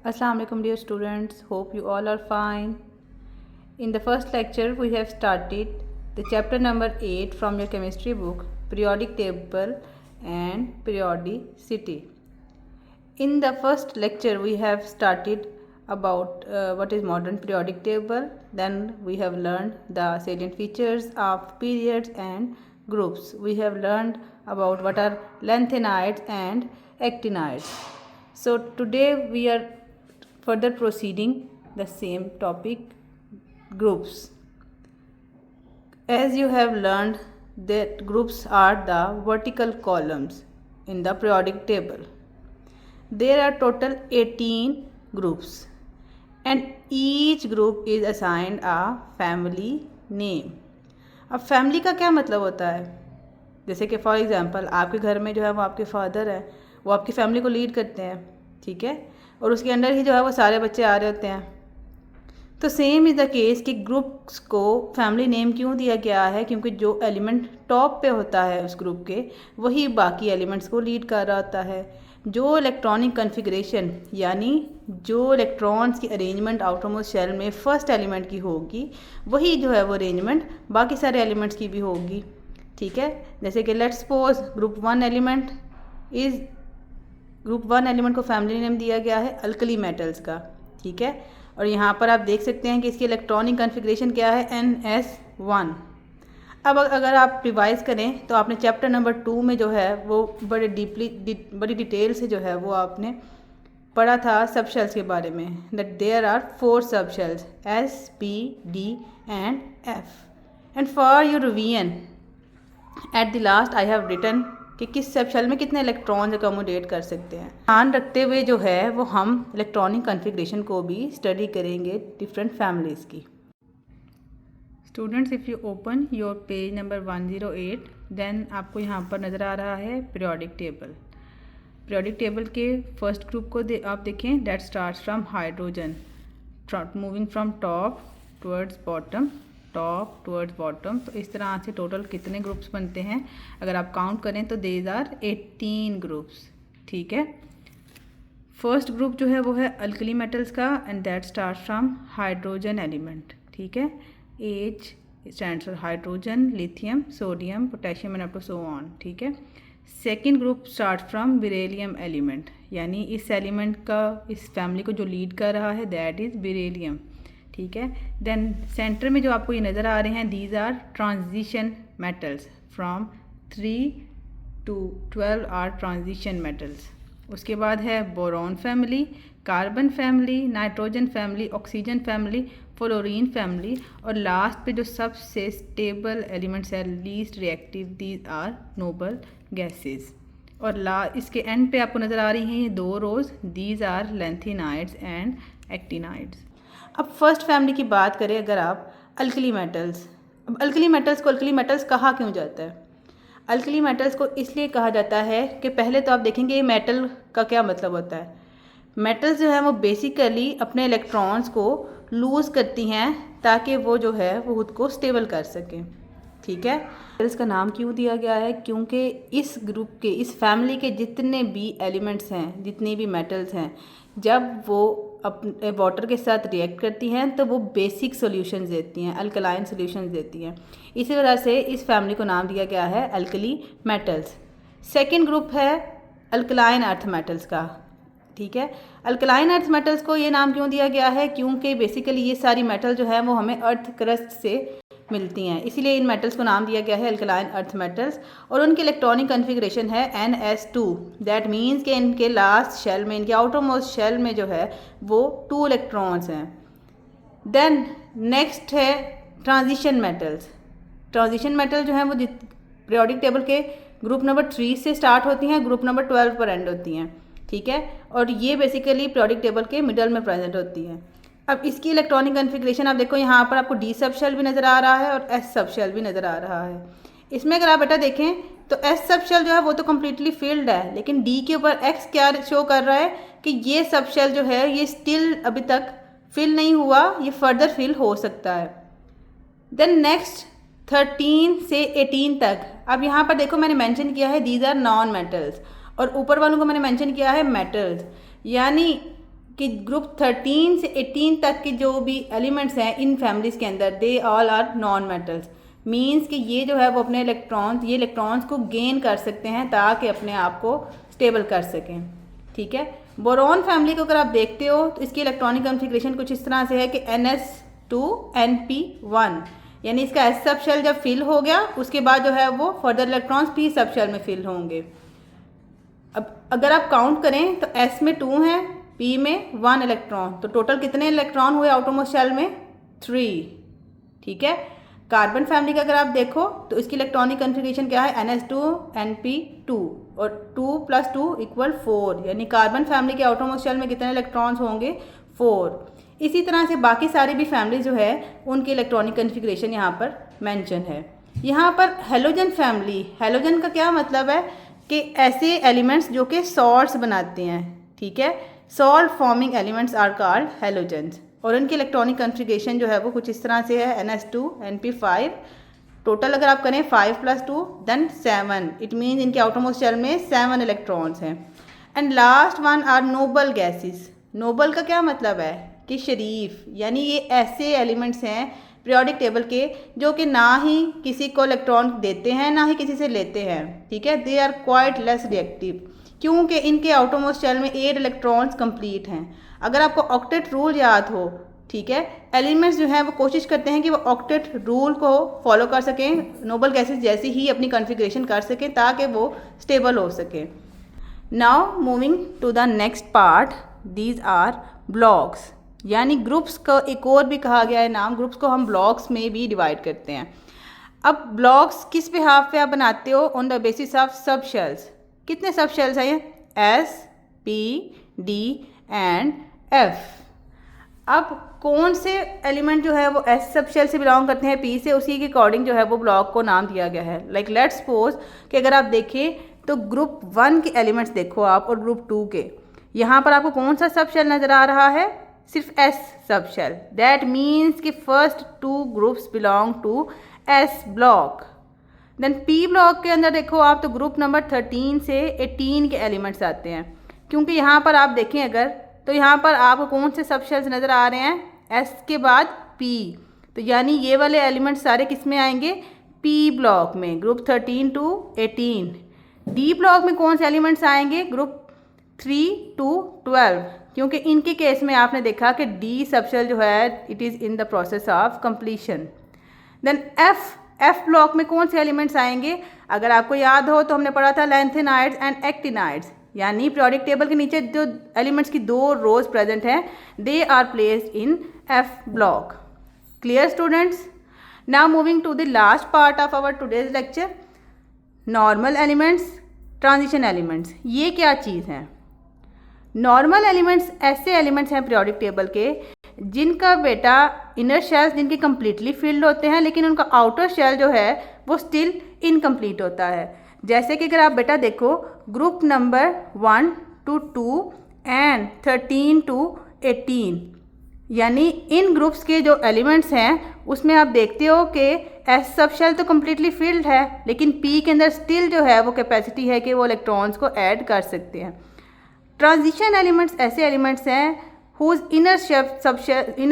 Assalamu alaikum dear students, hope you all are fine. In the first lecture we have started the chapter number 8 from your chemistry book, periodic table and periodicity. In the first lecture we have started about what is modern periodic table, then we have learned the salient features of periods and groups. We have learned about what are lanthanides and actinides. So today we are further proceeding the same topic, groups. As you have learned that groups are the vertical columns in the periodic table. There are total 18 groups and each group is assigned a family name. अब family का क्या मतलब होता है? जैसे कि for example आपके घर में जो है वो आपके फादर है, वो आपकी फैमिली को लीड करते हैं, ठीक है, और उसके अंडर ही जो है वो सारे बच्चे आ रहे होते हैं. तो सेम इज़ द केस कि ग्रुप्स को फैमिली नेम क्यों दिया गया है? क्योंकि जो एलिमेंट टॉप पे होता है उस ग्रुप के, वही बाकी एलिमेंट्स को लीड कर रहा होता है. जो इलेक्ट्रॉनिक कन्फिग्रेशन यानी जो इलेक्ट्रॉन्स की अरेंजमेंट आउटरमोस्ट शेल में फर्स्ट एलिमेंट की होगी, वही जो है वो अरेंजमेंट बाकी सारे एलिमेंट्स की भी होगी, ठीक है. जैसे कि let's suppose group one element को फैमिली नेम दिया गया है अल्कली मेटल्स का, ठीक है. और यहाँ पर आप देख सकते हैं कि इसकी इलेक्ट्रॉनिक कन्फिग्रेशन क्या है, NS1. अब अगर आप रिवाइज करें तो आपने चैप्टर नंबर 2 में जो है वो बड़ी डिटेल से जो है वो आपने पढ़ा था सब शेल्स के बारे में, that there are 4 sub shells S, P, D and F. And for your revision at the last I have written कि किस सब शेल में कितने इलेक्ट्रॉन्स अकोमोडेट कर सकते हैं. ध्यान रखते हुए जो है वो हम इलेक्ट्रॉनिक कन्फिग्रेशन को भी स्टडी करेंगे डिफरेंट फैमिलीज़ की. Students, if you open your page number 108, then आपको यहाँ पर नज़र आ रहा है पीरियोडिक टेबल. पीरियोडिक टेबल के फर्स्ट ग्रुप को आप देखें, that starts from hydrogen, moving from top towards bottom, top towards bottom. तो इस तरह से टोटल कितने ग्रुप्स बनते हैं अगर आप काउंट करें तो देयर आर 18 ग्रुप्स, ठीक है. फर्स्ट ग्रुप जो है वो है अल्कली मेटल्स का and that start from hydrogen element, ठीक है. H stands for hydrogen, lithium, sodium, potassium and up to so on, ठीक है. Second group start from beryllium element, यानी इस एलिमेंट का इस फैमिली को जो लीड कर रहा है दैट इज़ बेरिलियम, ठीक है. देन सेंटर में जो आपको ये नज़र आ रहे हैं, these are transition metals from 3 to 12 are transition metals. उसके बाद है boron family, carbon family, nitrogen family, oxygen family, fluorine family, और लास्ट पे जो सबसे स्टेबल एलिमेंट्स है least reactive, these are noble gases. और इसके एंड पे आपको नज़र आ रही हैं ये 2 rows, these are lanthanides and actinides. अब फर्स्ट फैमिली की बात करें अगर आप, अल्कली मेटल्स. अब अल्कली मेटल्स को अल्कली मेटल्स कहा क्यों जाता है? अल्कली मेटल्स को इसलिए कहा जाता है कि पहले तो आप देखेंगे ये मेटल का क्या मतलब होता है. मेटल्स जो है वो बेसिकली अपने इलेक्ट्रॉन्स को लूज़ करती हैं ताकि वो जो है वो खुद को स्टेबल कर सकें, ठीक है. इसका नाम क्यों दिया गया है? क्योंकि इस ग्रुप के, इस फैमिली के जितने भी एलिमेंट्स हैं, जितनी भी मेटल्स हैं, जब वो अपने वाटर के साथ रिएक्ट करती हैं तो वो बेसिक सॉल्यूशंस देती हैं, अल्कलाइन सॉल्यूशंस देती हैं. इसी वजह से इस फैमिली को नाम दिया गया है अल्कली मेटल्स. सेकेंड ग्रुप है अल्कलाइन अर्थ मेटल्स का, ठीक है. अल्कलाइन अर्थ मेटल्स को ये नाम क्यों दिया गया है? क्योंकि बेसिकली ये सारी मेटल जो है वो हमें अर्थ क्रस्ट से मिलती हैं, इसीलिए इन मेटल्स को नाम दिया गया है अल्कलाइन अर्थ मेटल्स. और उनकी इलेक्ट्रॉनिक कन्फिग्रेशन है NS2. दैट मीन्स कि इनके लास्ट शेल में, इनके आउटर मोस्ट शेल में जो है वो 2 इलेक्ट्रॉन्स हैं. देन नेक्स्ट है ट्रांजिशन मेटल्स. ट्रांजिशन मेटल जो है वो पीरियोडिक टेबल के ग्रुप नंबर 3 से स्टार्ट होती हैं, ग्रुप नंबर 12 पर एंड होती हैं, ठीक है. और ये बेसिकली पीरियोडिक टेबल के मिडल में प्रेजेंट होती हैं. अब इसकी इलेक्ट्रॉनिक कन्फिग्रेशन आप देखो, यहाँ पर आपको D सब शेल भी नज़र आ रहा है और S सब शेल भी नज़र आ रहा है. इसमें अगर आप बेटा देखें तो S सब शेल जो है वो तो कम्प्लीटली फिल्ड है, लेकिन D के ऊपर X क्या शो कर रहा है कि ये सब शेल जो है ये स्टिल अभी तक फिल नहीं हुआ, ये फर्दर फिल हो सकता है. देन नेक्स्ट 13 से 18 तक, अब यहाँ पर देखो मैंने मेंशन किया है दीज आर नॉन मेटल्स, और ऊपर वालों को मैंने मेंशन किया है मेटल्स. यानी कि ग्रुप 13 से 18 तक के जो भी एलिमेंट्स हैं इन फैमिलीज के अंदर, they all are non metals. Means कि ये जो है वो अपने ये इलेक्ट्रॉन्स को गेन कर सकते हैं ताकि अपने आप को स्टेबल कर सकें। ठीक है, बोरॉन फैमिली को अगर आप देखते हो तो इसकी इलेक्ट्रॉनिक कॉन्फ़िगरेशन कुछ इस तरह से है कि NS2Np1, यानी इसका एस सब शेल जब फिल हो गया उसके बाद जो है वो further electrons P sub shell में फिल होंगे। अब अगर आप काउंट करें तो एस में 2 है, पी में 1 इलेक्ट्रॉन, तो टोटल कितने इलेक्ट्रॉन हुए आउटरमोस्ट शेल में? 3। ठीक है, कार्बन फैमिली का अगर आप देखो तो इसकी इलेक्ट्रॉनिक कॉन्फ़िगरेशन क्या है? NS2Np2 और 2 + 2 = 4, यानी कार्बन फैमिली के आउटरमोस्ट शेल में कितने इलेक्ट्रॉन्स होंगे? 4। इसी तरह से बाकी सारी भी फैमिली जो है उनकी इलेक्ट्रॉनिक कॉन्फ़िगरेशन यहाँ पर मेंशन है। यहाँ पर हेलोजन फैमिली, हेलोजन का क्या मतलब है कि ऐसे एलिमेंट्स जो कि सॉल्ट्स बनाते हैं। ठीक है, salt forming elements are called halogens, और उनकी इलेक्ट्रॉनिक कॉन्फ़िगरेशन जो है वो कुछ इस तरह से है NS2Np5। टोटल अगर आप करें 5 + 2 देन 7, इट मीन्स इनके आउटरमोस्ट शेल में 7 इलेक्ट्रॉन्स हैं। And last one are noble gases. Noble का क्या मतलब है कि शरीफ, यानी ये ऐसे एलिमेंट्स हैं पीरियोडिक टेबल के जो कि ना ही किसी को इलेक्ट्रॉन देते हैं ना ही किसी से लेते हैं। ठीक है, they are quite less reactive, क्योंकि इनके आउटरमोस्ट शेल में 8 इलेक्ट्रॉन्स कंप्लीट हैं। अगर आपको ऑक्टेट रूल याद हो, ठीक है, एलिमेंट्स जो हैं वो कोशिश करते हैं कि वो ऑक्टेट रूल को फॉलो कर सकें, नोबल गैसेस जैसी ही अपनी कॉन्फ़िगरेशन कर सकें ताकि वो स्टेबल हो सके। Now moving to the next part, these are blocks, यानी ग्रुप्स को एक और भी कहा गया है नाम, ग्रुप्स को हम ब्लॉक्स में भी डिवाइड करते हैं। अब ब्लॉक्स किस बिहाफ पे आप बनाते हो? ऑन द बेसिस ऑफ सब शेल्स। कितने सब शेल्स हैं? S, P, D and F। अब कौन से एलिमेंट जो है वो S सब शेल से बिलोंग करते हैं, P से, उसी के अकॉर्डिंग जो है वो ब्लॉक को नाम दिया गया है। लाइक लेट्स सपोज कि अगर आप देखें तो ग्रुप 1 के एलिमेंट्स देखो आप और ग्रुप 2 के, यहाँ पर आपको कौन सा सब शेल नज़र आ रहा है? सिर्फ S sub shell. That means कि first 2 groups belong to S block. Then P block के अंदर देखो आप तो ग्रुप नंबर 13 से 18 के एलिमेंट्स आते हैं, क्योंकि यहाँ पर आप देखें अगर तो यहाँ पर आपको कौन से सब शेल्स नज़र आ रहे हैं? S के बाद P, तो यानी ये वाले एलिमेंट्स सारे किस में आएंगे? P ब्लॉक में, ग्रुप 13 to 18। D ब्लॉक में कौन से एलिमेंट्स आएंगे? ग्रुप 3 to 12, क्योंकि इनके केस में आपने देखा कि D सब शेल जो है it is in the process of completion. Then F block में कौन से एलिमेंट्स आएंगे? अगर आपको याद हो तो हमने पढ़ा था लैंथेनाइड्स एंड एक्टिनाइड्स, यानी पीरियोडिक टेबल के नीचे जो एलिमेंट्स की 2 रोज प्रेजेंट हैं they are placed in F block. Clear students? Now moving to the last part of our today's lecture, normal elements, transition elements. ये क्या चीज़ हैं? नॉर्मल एलिमेंट्स ऐसे एलिमेंट्स हैं पीरियोडिक टेबल के जिनका बेटा इनर शेल्स जिनके कम्प्लीटली फिल्ड होते हैं, लेकिन उनका आउटर शेल जो है वो स्टिल इनकम्प्लीट होता है। जैसे कि अगर आप बेटा देखो group number 1 to 2 and 13 to 18, यानी इन ग्रुप्स के जो एलिमेंट्स हैं उसमें आप देखते हो कि एस सब शेल तो कम्प्लीटली फिल्ड है, लेकिन पी के अंदर स्टिल जो है वो कैपेसिटी है कि वो इलेक्ट्रॉन्स को ऐड कर सकते हैं। ट्रांजिशन एलिमेंट्स ऐसे एलिमेंट्स हैं whose inner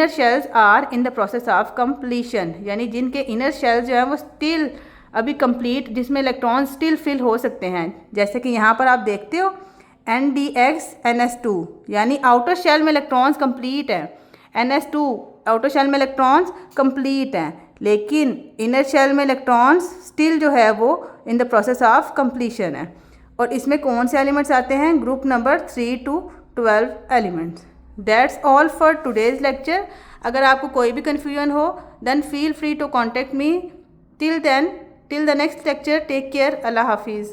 shells are in the process of completion, यानी जिनके इनर शेल्स जो हैं वो स्टिल अभी कंप्लीट, जिसमें इलेक्ट्रॉन स्टिल फिल हो सकते हैं। जैसे कि यहाँ पर आप देखते हो NDX-NS2, यानी आउटर शेल में इलेक्ट्रॉन्स कंप्लीट हैं, NS2 आउटर शेल में इलेक्ट्रॉन्स कंप्लीट हैं, लेकिन इनर शेल में इलेक्ट्रॉन्स स्टिल जो है वो in the process of completion है। और इसमें कौन से एलिमेंट्स आते हैं? Group number 3 to 12 elements. That's all for today's lecture. अगर आपको कोई भी कन्फ्यूजन हो then feel free to contact me. Till the next lecture, take care, अल्लाह हाफिज़।